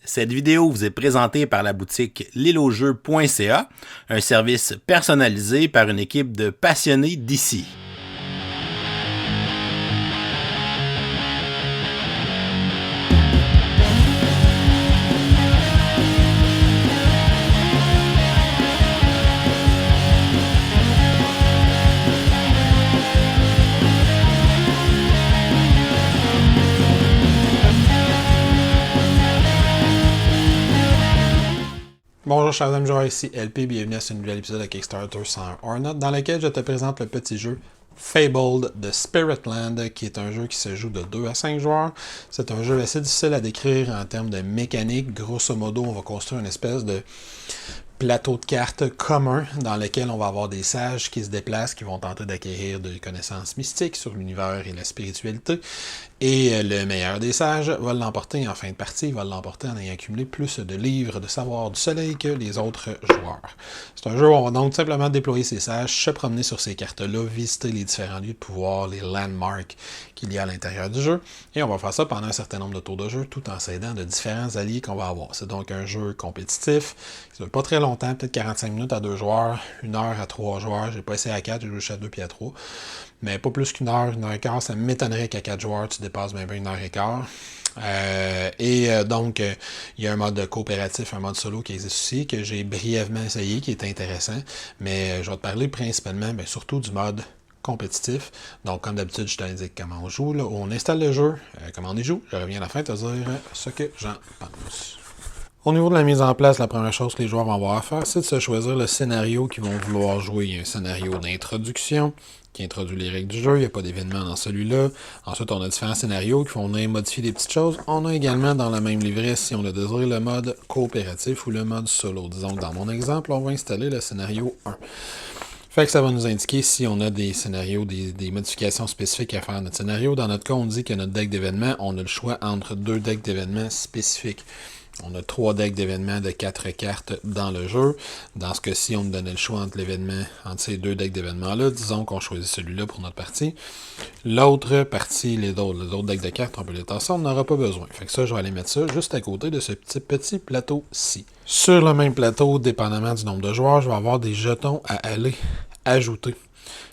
Cette vidéo vous est présentée par la boutique l'îleaujeux.ca, un service personnalisé par une équipe de passionnés d'ici. Bonjour chers amis joueurs, ici LP, bienvenue à ce nouvel épisode de Kickstarter sans Ornat, dans lequel je te présente le petit jeu Fabled de Spiritland, qui est un jeu qui se joue de 2 à 5 joueurs. C'est un jeu assez difficile à décrire en termes de mécanique. Grosso modo, on va construire une espèce de plateau de cartes commun dans lequel on va avoir des sages qui se déplacent, qui vont tenter d'acquérir des connaissances mystiques sur l'univers et la spiritualité. Et le meilleur des sages va l'emporter en fin de partie, il va l'emporter en ayant accumulé plus de livres de savoir du soleil que les autres joueurs. C'est un jeu où on va donc simplement déployer ses sages, se promener sur ces cartes-là, visiter les différents lieux de pouvoir, les landmarks qu'il y a à l'intérieur du jeu. Et on va faire ça pendant un certain nombre de tours de jeu, tout en s'aidant de différents alliés qu'on va avoir. C'est donc un jeu compétitif, qui ne dure pas très longtemps, peut-être 45 minutes à 2 joueurs, 1 heure à 3 joueurs. J'ai pas essayé à 4, j'ai joué à 2 puis à 3. Mais pas plus qu'une heure et quart. Ça m'étonnerait qu'à 4 joueurs, tu dépasses même 1 heure et quart. Donc, il y a un mode coopératif, un mode solo qui existe aussi, que j'ai brièvement essayé, qui est intéressant. Mais je vais te parler principalement, surtout du mode compétitif. Donc, comme d'habitude, je t'indique comment on joue, là, où on installe le jeu, comment on y joue. Je reviens à la fin te dire ce que j'en pense. Au niveau de la mise en place, la première chose que les joueurs vont avoir à faire, c'est de se choisir le scénario qu'ils vont vouloir jouer. Il y a un scénario d'introduction qui introduit les règles du jeu, il n'y a pas d'événement dans celui-là. Ensuite, on a différents scénarios qui vont venir modifier des petites choses. On a également dans la même livret, si on le désire, le mode coopératif ou le mode solo. Disons que dans mon exemple, on va installer le scénario 1. Fait que ça va nous indiquer si on a des scénarios, des modifications spécifiques à faire à notre scénario. Dans notre cas, on dit que notre deck d'événements, on a le choix entre 2 decks d'événements spécifiques. On a 3 decks d'événements de 4 cartes dans le jeu. Dans ce cas-ci, on nous donnait le choix entre ces 2 decks d'événements-là. Disons qu'on choisit celui-là pour notre partie. L'autre partie, les autres decks de cartes, on peut les tasser, on n'aura pas besoin. Fait que ça, je vais aller mettre ça juste à côté de ce petit plateau-ci. Sur le même plateau, dépendamment du nombre de joueurs, je vais avoir des jetons à aller ajouter.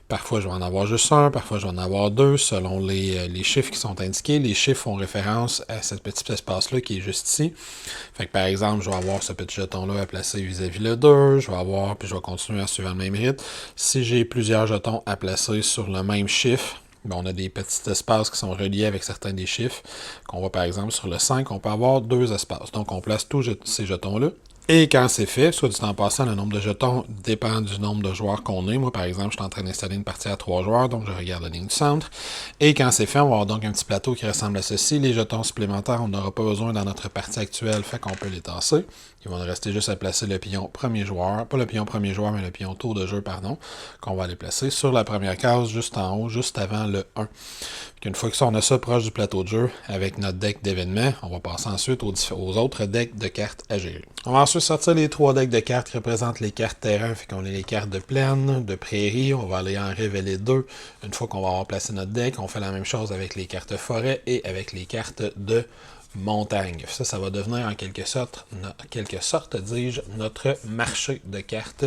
Parfois, je vais en avoir juste un, parfois, je vais en avoir 2, selon les chiffres qui sont indiqués. Les chiffres font référence à ce petit espace-là qui est juste ici. Fait que, par exemple, je vais avoir ce petit jeton-là à placer vis-à-vis le 2. Je vais avoir, puis je vais continuer à suivre le même rythme. Si j'ai plusieurs jetons à placer sur le même chiffre, on a des petits espaces qui sont reliés avec certains des chiffres. Qu'on voit, par exemple, sur le 5, on peut avoir 2 espaces. Donc, on place tous ces jetons-là. Et quand c'est fait, soit du temps passant, le nombre de jetons dépend du nombre de joueurs qu'on est. Moi, par exemple, je suis en train d'installer une partie à 3 joueurs, donc je regarde la ligne du centre. Et quand c'est fait, on va avoir donc un petit plateau qui ressemble à ceci. Les jetons supplémentaires, on n'aura pas besoin dans notre partie actuelle, fait qu'on peut les tasser. Il va nous rester juste à placer le pion premier joueur, pas le pion premier joueur, mais le pion tour de jeu, pardon, qu'on va aller placer sur la première case, juste en haut, juste avant le 1. Une fois que on a ça proche du plateau de jeu avec notre deck d'événements, on va passer ensuite aux autres decks de cartes à gérer. On va ensuite sortir les 3 decks de cartes qui représentent les cartes terrain, fait qu'on a les cartes de plaine, de prairie, on va aller en révéler 2. Une fois qu'on va avoir placé notre deck, on fait la même chose avec les cartes forêt et avec les cartes de montagne. Ça va devenir en quelque sorte, dis-je, notre marché de cartes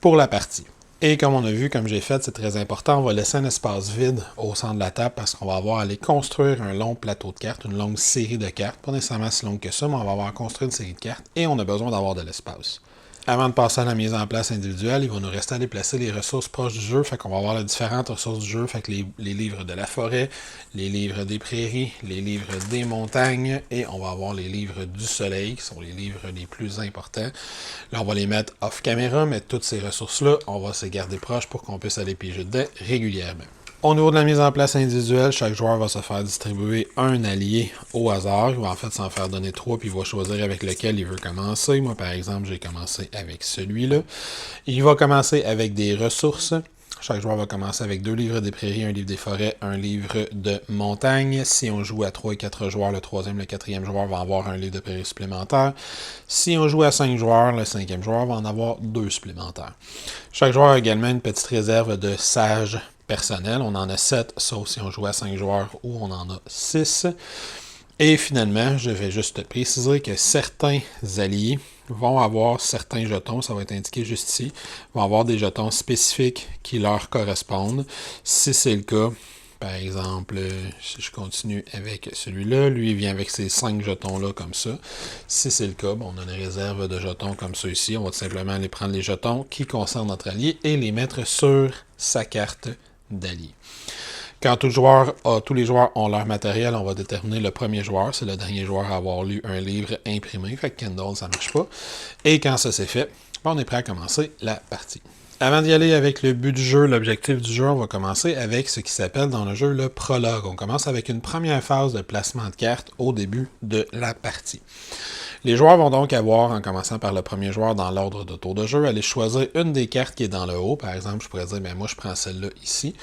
pour la partie. Et comme on a vu, comme j'ai fait, c'est très important, on va laisser un espace vide au centre de la table parce qu'on va avoir à aller construire un long plateau de cartes, une longue série de cartes, pas nécessairement si longue que ça, mais on va avoir construit une série de cartes et on a besoin d'avoir de l'espace. Avant de passer à la mise en place individuelle, il va nous rester à déplacer les ressources proches du jeu. Fait qu'on va avoir les différentes ressources du jeu. Fait que les livres de la forêt, les livres des prairies, les livres des montagnes et on va avoir les livres du soleil qui sont les livres les plus importants. Là, on va les mettre off caméra, mais toutes ces ressources-là, on va se garder proches pour qu'on puisse aller piger dedans régulièrement. Au niveau de la mise en place individuelle, chaque joueur va se faire distribuer un allié au hasard. Il va en fait s'en faire donner 3, puis il va choisir avec lequel il veut commencer. Moi, par exemple, j'ai commencé avec celui-là. Il va commencer avec des ressources. Chaque joueur va commencer avec 2 livres des prairies, un livre des forêts, un livre de montagne. Si on joue à 3 et 4 joueurs, le 3e, le 4e joueur va avoir un livre de prairies supplémentaire. Si on joue à 5 joueurs, le 5e joueur va en avoir 2 supplémentaires. Chaque joueur a également une petite réserve de sages personnels. On en a 7, sauf si on joue à 5 joueurs ou on en a 6. Et finalement, je vais juste préciser que certains alliés vont avoir certains jetons, ça va être indiqué juste ici, vont avoir des jetons spécifiques qui leur correspondent. Si c'est le cas, par exemple, si je continue avec celui-là, lui il vient avec ces 5 jetons-là comme ça. Si c'est le cas, bon, on a une réserve de jetons comme ça ici. On va tout simplement aller prendre les jetons qui concernent notre allié et les mettre sur sa carte d'allié. Quand tous les joueurs ont leur matériel, on va déterminer le premier joueur. C'est le dernier joueur à avoir lu un livre imprimé. Fait que Kindle, ça ne marche pas. Et quand ça c'est fait, on est prêt à commencer la partie. Avant d'y aller avec le but du jeu, l'objectif du jeu, on va commencer avec ce qui s'appelle dans le jeu le prologue. On commence avec une première phase de placement de cartes au début de la partie. Les joueurs vont donc avoir, en commençant par le premier joueur dans l'ordre de tour de jeu, aller choisir une des cartes qui est dans le haut. Par exemple, je pourrais dire, moi je prends celle-là ici.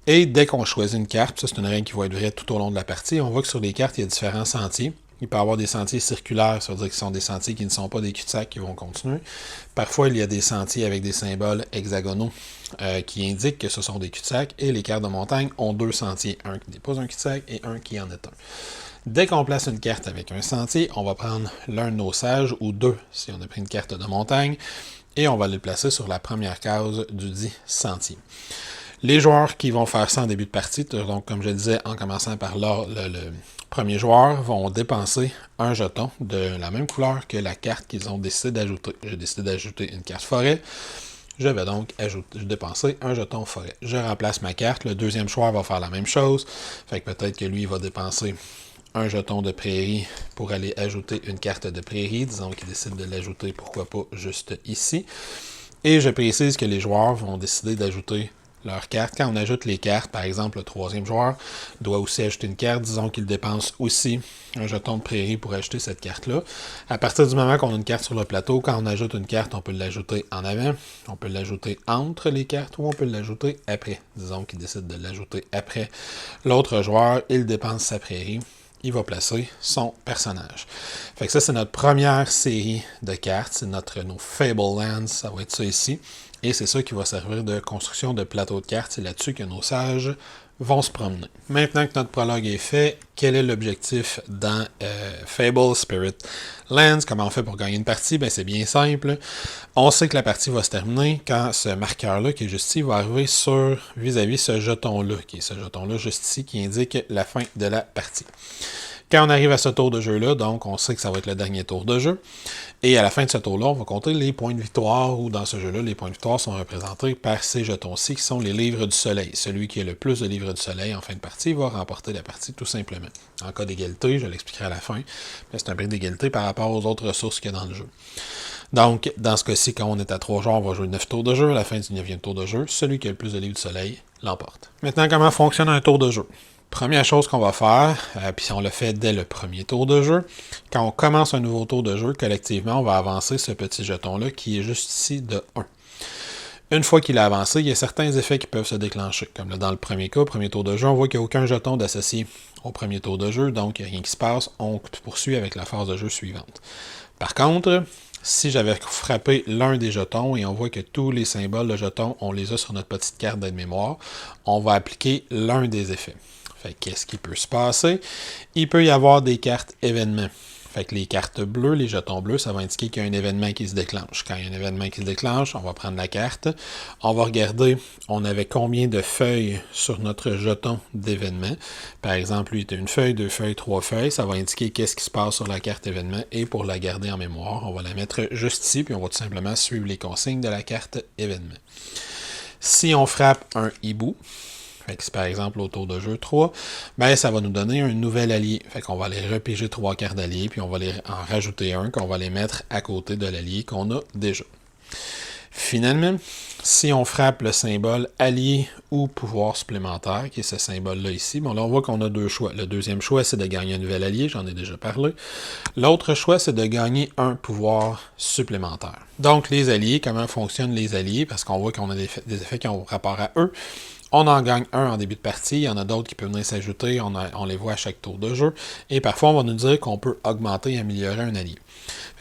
Et dès qu'on choisit une carte, ça c'est une règle qui va être vraie tout au long de la partie, on voit que sur les cartes, il y a différents sentiers. Il peut y avoir des sentiers circulaires, ça veut dire que ce sont des sentiers qui ne sont pas des cul-de-sac qui vont continuer. Parfois, il y a des sentiers avec des symboles hexagonaux qui indiquent que ce sont des cul-de-sac. Et les cartes de montagne ont 2 sentiers, un qui n'est pas un cul-de-sac et un qui en est un. Dès qu'on place une carte avec un sentier, on va prendre l'un de nos sages, ou 2 si on a pris une carte de montagne, et on va le placer sur la première case du dit sentier. Les joueurs qui vont faire ça en début de partie, donc comme je disais, en commençant par le premier joueur, vont dépenser un jeton de la même couleur que la carte qu'ils ont décidé d'ajouter. J'ai décidé d'ajouter une carte forêt. Je vais donc dépenser un jeton forêt. Je remplace ma carte. Le deuxième joueur va faire la même chose. Fait que peut-être que lui va dépenser un jeton de prairie pour aller ajouter une carte de prairie. Disons qu'il décide de l'ajouter, pourquoi pas, juste ici. Et je précise que les joueurs vont décider d'ajouter leurs cartes. Quand on ajoute les cartes, par exemple, le troisième joueur doit aussi ajouter une carte. Disons qu'il dépense aussi un jeton de prairie pour ajouter cette carte-là. À partir du moment qu'on a une carte sur le plateau, quand on ajoute une carte, on peut l'ajouter en avant, on peut l'ajouter entre les cartes ou on peut l'ajouter après. Disons qu'il décide de l'ajouter après l'autre joueur, il dépense sa prairie. Il va placer son personnage. Fait que ça, c'est notre première série de cartes. C'est nos Fable Lands, ça va être ça ici. Et c'est ça qui va servir de construction de plateau de cartes. C'est là-dessus que nos sages vont se promener. Maintenant que notre prologue est fait, quel est l'objectif dans Fable Spirit Lands? Comment on fait pour gagner une partie? Ben, c'est bien simple. On sait que la partie va se terminer quand ce marqueur-là, qui est juste ici, va arriver sur vis-à-vis ce jeton-là, qui est ce jeton-là juste ici, qui indique la fin de la partie. Quand on arrive à ce tour de jeu-là, donc on sait que ça va être le dernier tour de jeu. Et à la fin de ce tour-là, on va compter les points de victoire, ou dans ce jeu-là, les points de victoire sont représentés par ces jetons-ci, qui sont les livres du soleil. Celui qui a le plus de livres du soleil en fin de partie va remporter la partie tout simplement. En cas d'égalité, je l'expliquerai à la fin, mais c'est un prix d'égalité par rapport aux autres ressources qu'il y a dans le jeu. Donc, dans ce cas-ci, quand on est à 3 joueurs, on va jouer 9 tours de jeu. À la fin du 9e tour de jeu, celui qui a le plus de livres du soleil l'emporte. Maintenant, comment fonctionne un tour de jeu? Première chose qu'on va faire, puis on le fait dès le premier tour de jeu, quand on commence un nouveau tour de jeu, collectivement, on va avancer ce petit jeton-là qui est juste ici de 1. Une fois qu'il a avancé, il y a certains effets qui peuvent se déclencher. Comme là, dans le premier cas, premier tour de jeu, on voit qu'il n'y a aucun jeton d'associé au premier tour de jeu, donc il n'y a rien qui se passe, on poursuit avec la phase de jeu suivante. Par contre, si j'avais frappé l'un des jetons et on voit que tous les symboles de jetons, on les a sur notre petite carte d'aide-mémoire, on va appliquer l'un des effets. Fait qu'est-ce qui peut se passer? Il peut y avoir des cartes événements. Fait que les cartes bleues, les jetons bleus, ça va indiquer qu'il y a un événement qui se déclenche. Quand il y a un événement qui se déclenche, on va prendre la carte. On va regarder, on avait combien de feuilles sur notre jeton d'événement. Par exemple, lui, il y a une feuille, 2 feuilles, 3 feuilles. Ça va indiquer qu'est-ce qui se passe sur la carte événement. Et pour la garder en mémoire, on va la mettre juste ici, puis on va tout simplement suivre les consignes de la carte événement. Si on frappe un hibou, c'est par exemple au tour de jeu 3, ben ça va nous donner un nouvel allié. Fait qu'on va aller repiger 3 cartes d'alliés, puis on va en rajouter un, qu'on va les mettre à côté de l'allié qu'on a déjà. Finalement, si on frappe le symbole allié ou pouvoir supplémentaire, qui est ce symbole-là ici, bon là on voit qu'on a 2 choix. Le deuxième choix, c'est de gagner un nouvel allié, j'en ai déjà parlé. L'autre choix, c'est de gagner un pouvoir supplémentaire. Donc les alliés, comment fonctionnent les alliés? Parce qu'on voit qu'on a des effets qui ont rapport à eux. On en gagne un en début de partie, il y en a d'autres qui peuvent venir s'ajouter, on les voit à chaque tour de jeu, et parfois on va nous dire qu'on peut augmenter et améliorer un allié.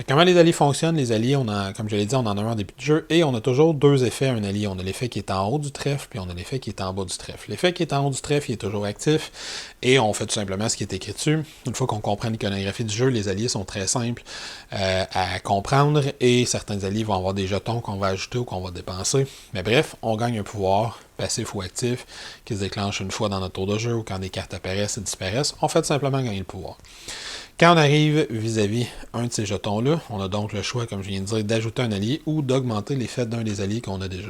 Comment les alliés fonctionnent? Les alliés, comme je l'ai dit, on en a un en début de jeu et on a toujours deux effets à un allié. On a l'effet qui est en haut du trèfle puis on a l'effet qui est en bas du trèfle. L'effet qui est en haut du trèfle, il est toujours actif et on fait tout simplement ce qui est écrit dessus. Une fois qu'on comprend l'iconographie du jeu, les alliés sont très simples à comprendre et certains alliés vont avoir des jetons qu'on va ajouter ou qu'on va dépenser. Mais bref, on gagne un pouvoir passif ou actif qui se déclenche une fois dans notre tour de jeu ou quand des cartes apparaissent et disparaissent. On fait tout simplement gagner le pouvoir. Quand on arrive vis-à-vis un de ces jetons-là, on a donc le choix, comme je viens de dire, d'ajouter un allié ou d'augmenter l'effet d'un des alliés qu'on a déjà.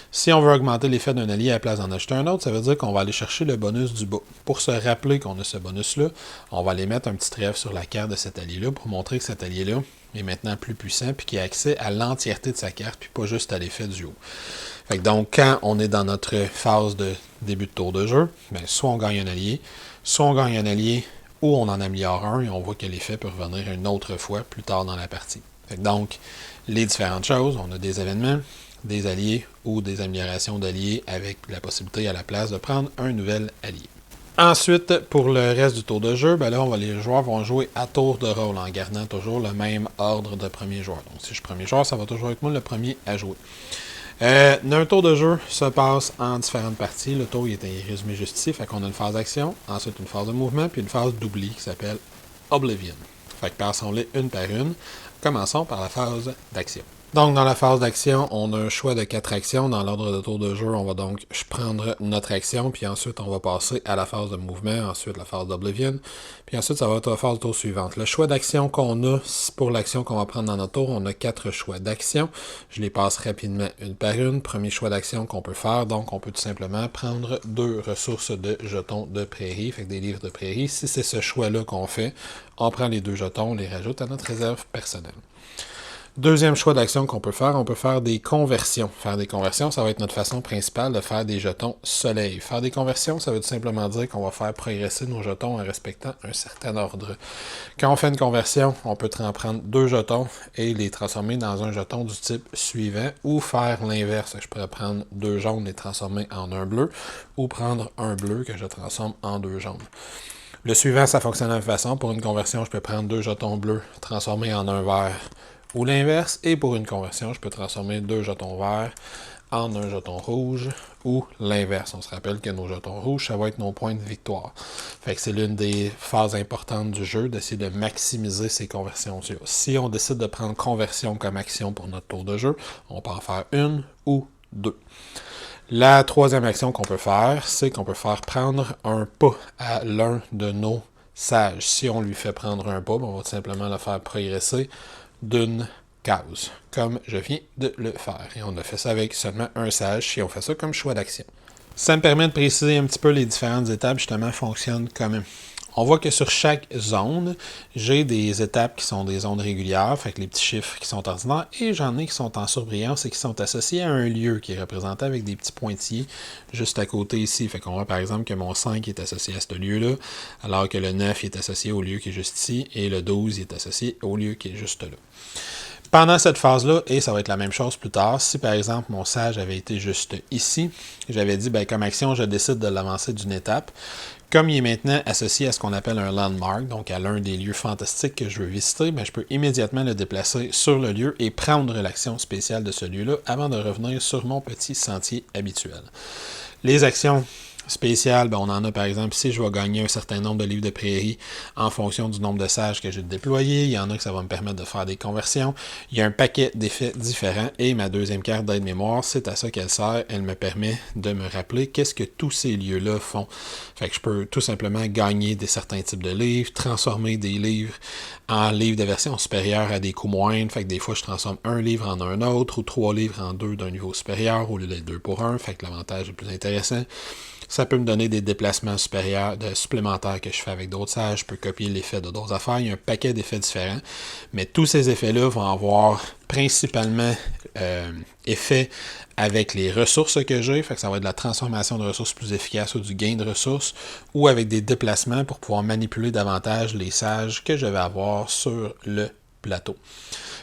Si on veut augmenter l'effet d'un allié à la place d'en acheter un autre, ça veut dire qu'on va aller chercher le bonus du bas. Pour se rappeler qu'on a ce bonus-là, on va aller mettre un petit trèfle sur la carte de cet allié-là pour montrer que cet allié-là est maintenant plus puissant puis qu'il a accès à l'entièreté de sa carte puis pas juste à l'effet du haut. Fait que donc, quand on est dans notre phase de début de tour de jeu, bien, soit on gagne un allié, soit on gagne un allié ou on en améliore un et on voit que l'effet peut revenir une autre fois plus tard dans la partie. Donc, les différentes choses, on a des événements, des alliés ou des améliorations d'alliés avec la possibilité à la place de prendre un nouvel allié. Ensuite, pour le reste du tour de jeu, ben là, les joueurs vont jouer à tour de rôle en gardant toujours le même ordre de premier joueur. Donc, si je suis premier joueur, ça va toujours être moi le premier à jouer. Un tour de jeu se passe en différentes parties. Le tour il est résumé juste ici. Fait qu'on a une phase d'action, ensuite une phase de mouvement, puis une phase d'oubli qui s'appelle Oblivion. Fait que passons-les une par une. Commençons par la phase d'action. Donc, dans la phase d'action, on a un choix de 4 actions. Dans l'ordre de tour de jeu, on va donc prendre notre action, puis ensuite, on va passer à la phase de mouvement, ensuite la phase d'Oblivion, puis ensuite, ça va être la phase de tour suivante. Le choix d'action qu'on a, pour l'action qu'on va prendre dans notre tour, on a 4 choix d'action. Je les passe rapidement une par une. Premier choix d'action qu'on peut faire, donc on peut tout simplement prendre 2 ressources de jetons de prairie, fait que des livres de prairie. Si c'est ce choix-là qu'on fait, on prend les 2 jetons, on les rajoute à notre réserve personnelle. Deuxième choix d'action qu'on peut faire, on peut faire des conversions. Faire des conversions, ça va être notre façon principale de faire des jetons soleil. Faire des conversions, ça veut tout simplement dire qu'on va faire progresser nos jetons en respectant un certain ordre. Quand on fait une conversion, on peut en prendre 2 jetons et les transformer dans un jeton du type suivant ou faire l'inverse. Je pourrais prendre 2 jaunes et les transformer en un bleu ou prendre un bleu que je transforme en 2 jaunes. Le suivant, ça fonctionne de la même façon. Pour une conversion, je peux prendre 2 jetons bleus transformés en un vert ou l'inverse, et pour une conversion, je peux transformer 2 jetons verts en un jeton rouge, ou l'inverse. On se rappelle que nos jetons rouges, ça va être nos points de victoire. Fait que c'est l'une des phases importantes du jeu, d'essayer de maximiser ces conversions-là. Si on décide de prendre conversion comme action pour notre tour de jeu, on peut en faire 1 ou 2. La troisième action qu'on peut faire, c'est qu'on peut faire prendre un pas à l'un de nos sages. Si on lui fait prendre un pas, on va tout simplement le faire progresser d'une case, comme je viens de le faire. Et on a fait ça avec seulement un sage, si on fait ça comme choix d'action. Ça me permet de préciser un petit peu les différentes étapes, justement, fonctionnent comme... On voit que sur chaque zone, j'ai des étapes qui sont des zones régulières, fait que les petits chiffres qui sont ordinaires, et j'en ai qui sont en surbrillance et qui sont associés à un lieu qui est représenté avec des petits pointillés juste à côté ici. Fait qu'on voit par exemple que mon 5 est associé à ce lieu-là, alors que le 9 est associé au lieu qui est juste ici, et le 12 est associé au lieu qui est juste là. Pendant cette phase-là, et ça va être la même chose plus tard, si par exemple mon sage avait été juste ici, j'avais dit, comme action, je décide de l'avancer d'une étape. Comme il est maintenant associé à ce qu'on appelle un landmark, donc à l'un des lieux fantastiques que je veux visiter, je peux immédiatement le déplacer sur le lieu et prendre l'action spéciale de ce lieu-là avant de revenir sur mon petit sentier habituel. Les actions spéciales, on en a par exemple ici, je vais gagner un certain nombre de livres de prairie en fonction du nombre de sages que j'ai déployés. Il y en a que ça va me permettre de faire des conversions. Il y a un paquet d'effets différents et ma deuxième carte d'aide-mémoire, c'est à ça qu'elle sert. Elle me permet de me rappeler qu'est-ce que tous ces lieux-là font. Fait que je peux tout simplement gagner certains types de livres, transformer des livres en livres de version supérieure à des coûts moindres. Fait que des fois, je transforme un livre en un autre ou 3 livres en 2 d'un niveau supérieur au lieu d'être 2 pour 1. Fait que l'avantage est plus intéressant. Ça peut me donner des déplacements supplémentaires que je fais avec d'autres sages. Je peux copier l'effet de d'autres affaires. Il y a un paquet d'effets différents. Mais tous ces effets-là vont avoir principalement effet avec les ressources que j'ai. Fait que ça va être de la transformation de ressources plus efficace ou du gain de ressources. Ou avec des déplacements pour pouvoir manipuler davantage les sages que je vais avoir sur le plateau.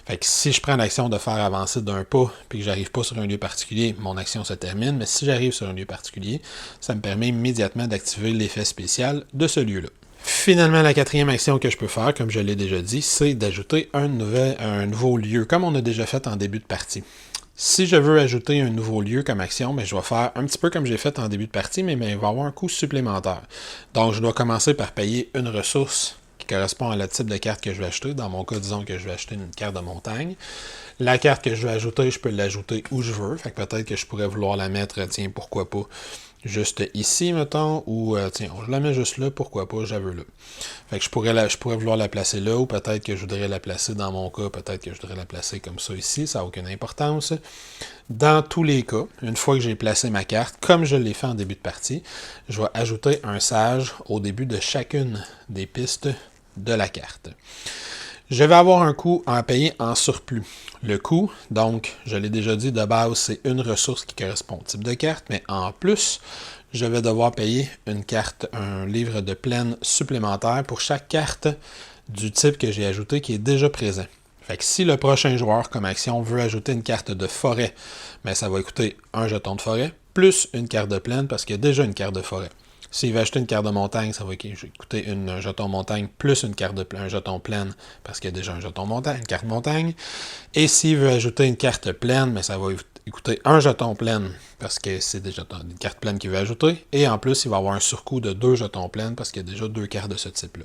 Fait que si je prends l'action de faire avancer d'un pas puis que j'arrive pas sur un lieu particulier, mon action se termine. Mais si j'arrive sur un lieu particulier, ça me permet immédiatement d'activer l'effet spécial de ce lieu-là. Finalement, la quatrième action que je peux faire, comme je l'ai déjà dit, c'est d'ajouter un nouveau lieu, comme on a déjà fait en début de partie. Si je veux ajouter un nouveau lieu comme action, je vais faire un petit peu comme j'ai fait en début de partie, mais il va avoir un coût supplémentaire. Donc, je dois commencer par payer une ressource qui correspond à le type de carte que je vais acheter. Dans mon cas, disons que je vais acheter une carte de montagne. La carte que je vais ajouter, je peux l'ajouter où je veux. Fait que peut-être que je pourrais vouloir la mettre, tiens, pourquoi pas, juste ici, mettons, ou tiens, je la mets juste là, pourquoi pas, je la veux là. Fait que je pourrais vouloir la placer là, ou peut-être que je voudrais la placer dans mon cas, peut-être que je voudrais la placer comme ça ici, ça n'a aucune importance. Dans tous les cas, une fois que j'ai placé ma carte, comme je l'ai fait en début de partie, je vais ajouter un sage au début de chacune des pistes de la carte. Je vais avoir un coût à payer en surplus. Le coût, donc, je l'ai déjà dit, de base, c'est une ressource qui correspond au type de carte, mais en plus, je vais devoir payer un livre de plaine supplémentaire pour chaque carte du type que j'ai ajouté qui est déjà présent. Fait que si le prochain joueur, comme action, veut ajouter une carte de forêt, ça va coûter un jeton de forêt plus une carte de plaine parce qu'il y a déjà une carte de forêt. S'il veut acheter une carte de montagne, ça va coûter un jeton montagne plus un jeton plaine parce qu'il y a déjà un jeton montagne, une carte montagne. Et s'il veut ajouter une carte plaine, ça va coûter un jeton plaine parce que c'est déjà une carte plaine qu'il veut ajouter. Et en plus, il va avoir un surcoût de 2 jetons plaines parce qu'il y a déjà 2 cartes de ce type-là.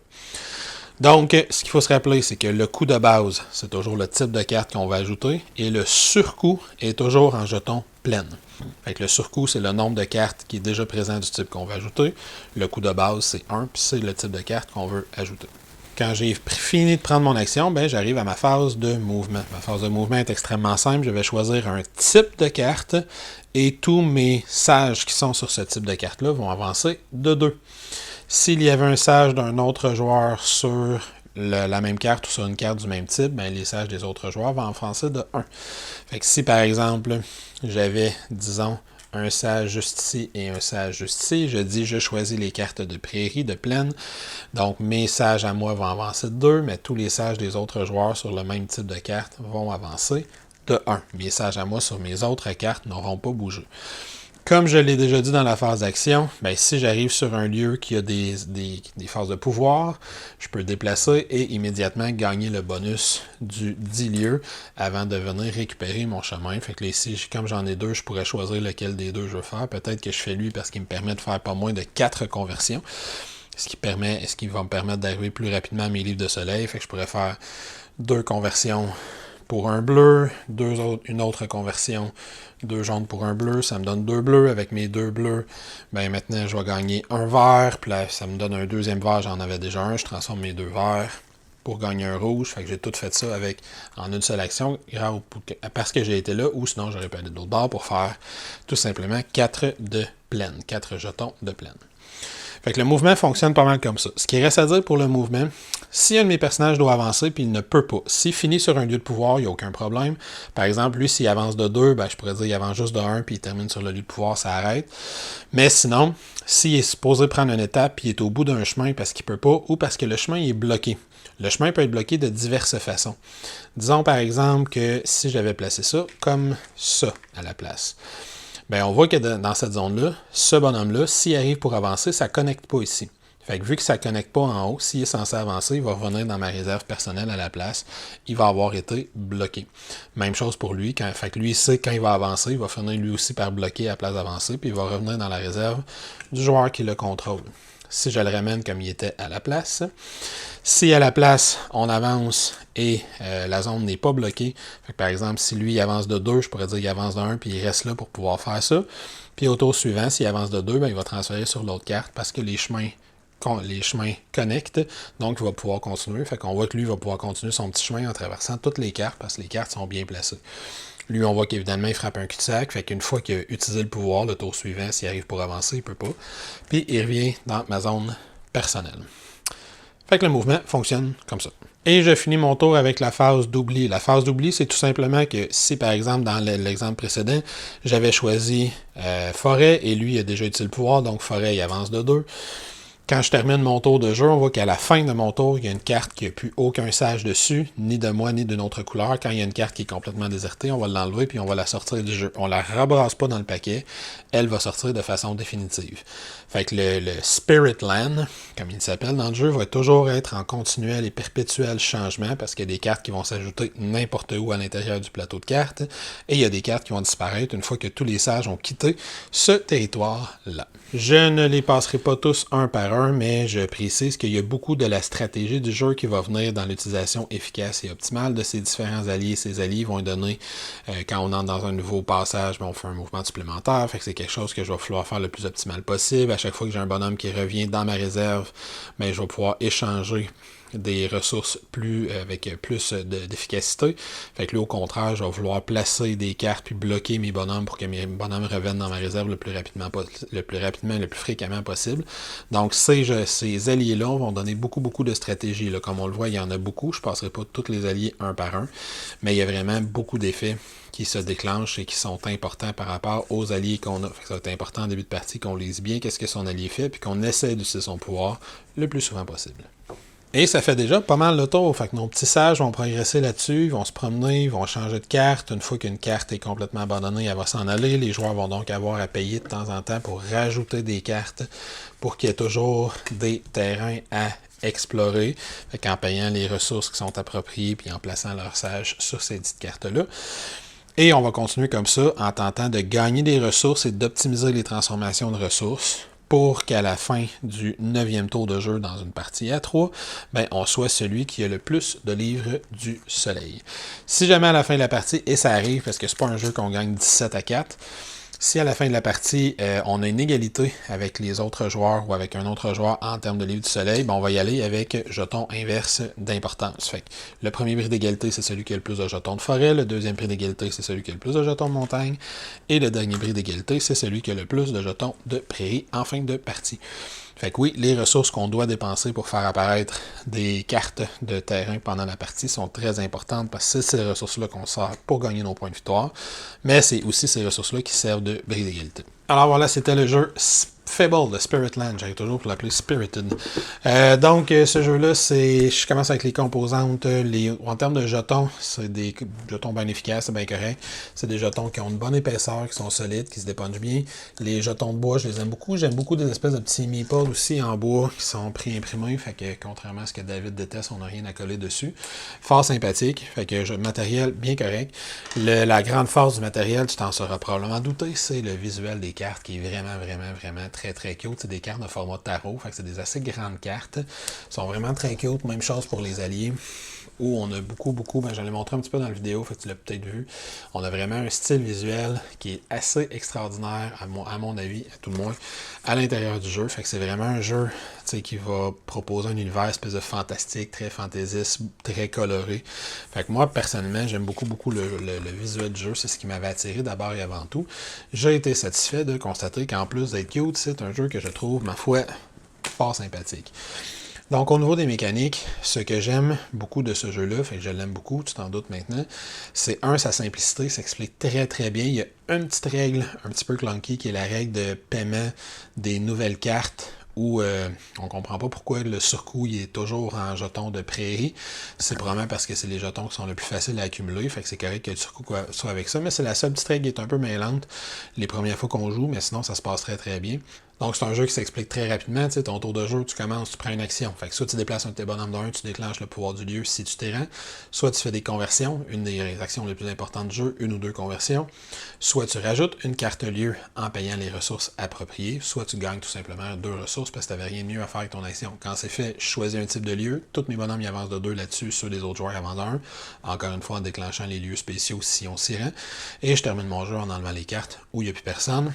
Donc, ce qu'il faut se rappeler, c'est que le coût de base, c'est toujours le type de carte qu'on va ajouter et le surcoût est toujours en jetons pleines. Fait que le surcoût, c'est le nombre de cartes qui est déjà présent du type qu'on veut ajouter. Le coût de base, c'est 1, puis c'est le type de carte qu'on veut ajouter. Quand j'ai fini de prendre mon action, j'arrive à ma phase de mouvement. Ma phase de mouvement est extrêmement simple. Je vais choisir un type de carte et tous mes sages qui sont sur ce type de carte-là vont avancer de 2. S'il y avait un sage d'un autre joueur sur la même carte ou sur une carte du même type, les sages des autres joueurs vont avancer de 1. Fait que si par exemple, j'avais, disons, un sage juste ici et un sage juste ici, je choisis les cartes de prairie, de plaine. Donc mes sages à moi vont avancer de 2, mais tous les sages des autres joueurs sur le même type de carte vont avancer de 1. Mes sages à moi sur mes autres cartes n'auront pas bougé. Comme je l'ai déjà dit dans la phase d'action, si j'arrive sur un lieu qui a des phases de pouvoir, je peux déplacer et immédiatement gagner le bonus du 10 lieux avant de venir récupérer mon chemin. Fait que ici, comme j'en ai 2, je pourrais choisir lequel des 2 je veux faire. Peut-être que je fais lui parce qu'il me permet de faire pas moins de 4 conversions. Ce qui va me permettre d'arriver plus rapidement à mes livres de soleil. Fait que je pourrais faire 2 conversions pour un bleu, une autre conversion, 2 jaunes pour un bleu, ça me donne 2 bleus. Avec mes 2 bleus, maintenant je vais gagner un vert, puis là ça me donne un deuxième vert, j'en avais déjà un, je transforme mes 2 verts pour gagner un rouge, fait que j'ai tout fait ça en une seule action, parce que j'ai été là, ou sinon j'aurais pu aller d'autre bord pour faire tout simplement 4 de plaine, 4 jetons de plaine. Fait que le mouvement fonctionne pas mal comme ça. Ce qui reste à dire pour le mouvement, si un de mes personnages doit avancer puis il ne peut pas, s'il finit sur un lieu de pouvoir, il n'y a aucun problème. Par exemple, lui, s'il avance de 2, je pourrais dire qu'il avance juste de 1 puis il termine sur le lieu de pouvoir, ça arrête. Mais sinon, s'il est supposé prendre une étape puis il est au bout d'un chemin parce qu'il peut pas ou parce que le chemin est bloqué. Le chemin peut être bloqué de diverses façons. Disons par exemple que si j'avais placé ça comme ça à la place. On voit que dans cette zone-là, ce bonhomme-là, s'il arrive pour avancer, ça ne connecte pas ici. Fait que vu que ça ne connecte pas en haut, s'il est censé avancer, il va revenir dans ma réserve personnelle à la place. Il va avoir été bloqué. Même chose pour lui. Fait que lui, il sait quand il va avancer, il va finir lui aussi par bloquer à la place d'avancer, puis il va revenir dans la réserve du joueur qui le contrôle. Si je le ramène comme il était à la place, si à la place, on avance et la zone n'est pas bloquée, fait que par exemple, si lui il avance de 2, je pourrais dire qu'il avance de 1 puis il reste là pour pouvoir faire ça. Puis au tour suivant, s'il avance de 2, il va transférer sur l'autre carte parce que les chemins connectent, donc il va pouvoir continuer. Fait qu'on voit que lui va pouvoir continuer son petit chemin en traversant toutes les cartes parce que les cartes sont bien placées. Lui, on voit qu'évidemment, il frappe un cul-de-sac, fait qu'une fois qu'il a utilisé le pouvoir, le tour suivant, s'il arrive pour avancer, il peut pas. Puis il revient dans ma zone personnelle. Fait que le mouvement fonctionne comme ça. Et je finis mon tour avec la phase d'oubli. La phase d'oubli, c'est tout simplement que si, par exemple, dans l'exemple précédent, j'avais choisi forêt et lui, il a déjà utilisé le pouvoir, donc forêt, il avance de 2. Quand je termine mon tour de jeu, on voit qu'à la fin de mon tour, il y a une carte qui n'a plus aucun sage dessus, ni de moi, ni d'une autre couleur. Quand il y a une carte qui est complètement désertée, on va l'enlever puis on va la sortir du jeu. On la rebrasse pas dans le paquet, elle va sortir de façon définitive. Fait que le Spirit Land, comme il s'appelle dans le jeu, va toujours être en continuel et perpétuel changement parce qu'il y a des cartes qui vont s'ajouter n'importe où à l'intérieur du plateau de cartes et il y a des cartes qui vont disparaître une fois que tous les sages ont quitté ce territoire-là. Je ne les passerai pas tous un par un, mais je précise qu'il y a beaucoup de la stratégie du jeu qui va venir dans l'utilisation efficace et optimale de ces différents alliés. Ces alliés vont donner, quand on entre dans un nouveau passage, on fait un mouvement supplémentaire, fait que c'est quelque chose que je vais falloir faire le plus optimal possible. À chaque fois que j'ai un bonhomme qui revient dans ma réserve, je vais pouvoir échanger des ressources avec plus d'efficacité. Fait que là, au contraire, je vais vouloir placer des cartes puis bloquer mes bonhommes pour que mes bonhommes reviennent dans ma réserve le plus rapidement et le plus fréquemment possible. Donc, ces alliés-là vont donner beaucoup de stratégies. Là. Comme on le voit, il y en a beaucoup. Je ne passerai pas tous les alliés un par un, mais il y a vraiment beaucoup d'effets qui se déclenchent et qui sont importants par rapport aux alliés qu'on a. Fait que ça va être important en début de partie qu'on lise bien qu'est-ce que son allié fait puis qu'on essaie d'utiliser son pouvoir le plus souvent possible. Et ça fait déjà pas mal le tour. Fait que nos petits sages vont progresser là-dessus, ils vont se promener, ils vont changer de carte. Une fois qu'une carte est complètement abandonnée, elle va s'en aller. Les joueurs vont donc avoir à payer de temps en temps pour rajouter des cartes pour qu'il y ait toujours des terrains à explorer. Fait qu'en payant les ressources qui sont appropriées puis en plaçant leurs sages sur ces petites cartes-là. Et on va continuer comme ça en tentant de gagner des ressources et d'optimiser les transformations de ressources pour qu'à la fin du 9e tour de jeu dans une partie à 3, on soit celui qui a le plus de livres du soleil. Si jamais à la fin de la partie, et ça arrive parce que c'est pas un jeu qu'on gagne 17 à 4, si à la fin de la partie, on a une égalité avec les autres joueurs ou avec un autre joueur en termes de livres du soleil, on va y aller avec jeton inverse d'importance. Fait que le premier prix d'égalité, c'est celui qui a le plus de jetons de forêt. Le deuxième prix d'égalité, c'est celui qui a le plus de jetons de montagne. Et le dernier prix d'égalité, c'est celui qui a le plus de jetons de prairie en fin de partie. Fait que oui, les ressources qu'on doit dépenser pour faire apparaître des cartes de terrain pendant la partie sont très importantes parce que c'est ces ressources-là qu'on sort pour gagner nos points de victoire, mais c'est aussi ces ressources-là qui servent de bris d'égalité. Alors voilà, c'était le jeu Fable de Spirit Land, j'arrive toujours pour l'appeler Spirited. Donc, ce jeu-là, je commence avec les composantes. En termes de jetons, c'est des jetons bien efficaces, c'est bien correct. C'est des jetons qui ont une bonne épaisseur, qui sont solides, qui se dépongent bien. Les jetons de bois, je les aime beaucoup. J'aime beaucoup des espèces de petits meeples aussi en bois qui sont pré-imprimés. Fait que, contrairement à ce que David déteste, on n'a rien à coller dessus. Fort sympathique. Fait que matériel bien correct. La grande force du matériel, tu t'en seras probablement douté, c'est le visuel des cartes qui est vraiment très cute. C'est des cartes de format tarot, fait que c'est des assez grandes cartes. Elles sont vraiment très cute. Même chose pour les alliés, où on a beaucoup, je l'ai montré un petit peu dans la vidéo, fait que tu l'as peut-être vu. On a vraiment un style visuel qui est assez extraordinaire, à mon avis, à tout le moins, à l'intérieur du jeu. Fait que c'est vraiment un jeu qui va proposer un univers espèce de fantastique, très fantaisiste, très coloré. Fait que moi, personnellement, j'aime beaucoup le visuel du jeu. C'est ce qui m'avait attiré d'abord et avant tout. J'ai été satisfait de constater qu'en plus d'être cute, c'est un jeu que je trouve, ma foi, fort sympathique. Donc, au niveau des mécaniques, ce que j'aime beaucoup de ce jeu-là, fait que je l'aime beaucoup, tu t'en doutes maintenant, c'est sa simplicité, s'explique très bien. Il y a une petite règle un petit peu clunky qui est la règle de paiement des nouvelles cartes où on comprend pas pourquoi le surcoût il est toujours en jetons de prairie. C'est probablement parce que c'est les jetons qui sont les plus faciles à accumuler, fait que c'est correct que le surcoût soit avec ça, mais c'est la seule petite règle qui est un peu mêlante les premières fois qu'on joue, mais sinon ça se passe très bien. Donc c'est un jeu qui s'explique très rapidement, tu sais, ton tour de jeu, tu commences, tu prends une action. Fait que soit tu déplaces un de tes bonhommes d'un, tu déclenches le pouvoir du lieu si tu t'y rends, soit tu fais des conversions, une des actions les plus importantes du jeu, une ou deux conversions, soit tu rajoutes une carte lieu en payant les ressources appropriées, soit tu gagnes tout simplement 2 ressources parce que tu n'avais rien de mieux à faire avec ton action. Quand c'est fait, je choisis un type de lieu, tous mes bonhommes y avancent de 2 là-dessus, ceux des autres joueurs avancent d'1, encore une fois en déclenchant les lieux spéciaux si on s'y rend, et je termine mon jeu en enlevant les cartes où il n'y a plus personne,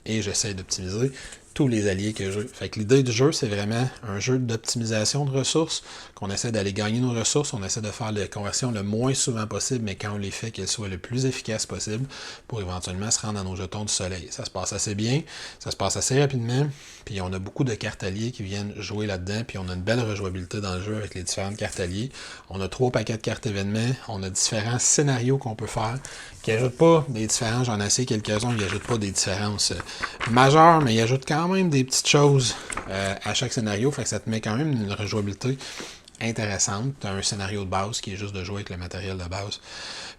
et j'essaie d'optimiser tous les alliés que j'ai. Fait que l'idée du jeu, c'est vraiment un jeu d'optimisation de ressources, qu'on essaie d'aller gagner nos ressources, on essaie de faire les conversions le moins souvent possible, mais quand on les fait, qu'elles soient le plus efficaces possible pour éventuellement se rendre à nos jetons du soleil. Ça se passe assez bien, ça se passe assez rapidement, puis on a beaucoup de cartes alliées qui viennent jouer là-dedans, puis on a une belle rejouabilité dans le jeu avec les différentes cartes alliées. On a 3 paquets de cartes événements, on a différents scénarios qu'on peut faire, qui n'ajoutent pas des différences, j'en ai essayé quelques-uns, ils n'ajoutent pas des différences majeures, mais ils ajoutent quand quand même des petites choses à chaque scénario, fait que ça te met quand même une rejouabilité intéressante. Tu as un scénario de base qui est juste de jouer avec le matériel de base.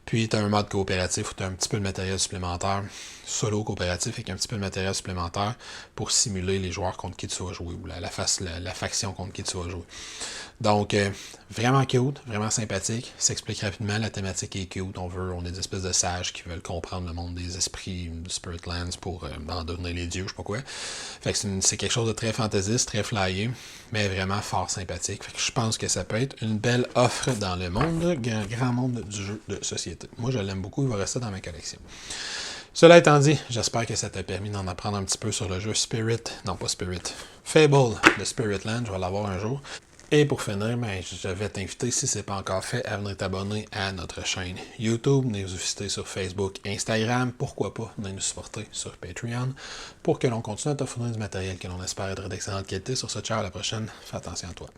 Puis tu as un mode coopératif où tu as un petit peu de matériel supplémentaire, solo coopératif avec un petit peu de matériel supplémentaire pour simuler les joueurs contre qui tu vas jouer ou la faction contre qui tu vas jouer. Donc, vraiment cute, vraiment sympathique. S'explique rapidement, la thématique est cute. On est des espèces de sages qui veulent comprendre le monde des esprits, du Spirit Lands pour en devenir les dieux, je sais pas quoi. Fait que c'est quelque chose de très fantaisiste, très flyé, mais vraiment fort sympathique. Fait que je pense que ça peut être une belle offre dans le monde, grand monde du jeu de société. Moi, je l'aime beaucoup, il va rester dans ma collection. Cela étant dit, j'espère que ça t'a permis d'en apprendre un petit peu sur le jeu Fable de Spirit Land, je vais l'avoir un jour. Et pour finir, je vais t'inviter, si ce n'est pas encore fait, à venir t'abonner à notre chaîne YouTube, venir nous visiter sur Facebook, Instagram, pourquoi pas, venir nous supporter sur Patreon, pour que l'on continue à t'offrir du matériel que l'on espère être d'excellente qualité. Sur ce, ciao, à la prochaine, fais attention à toi.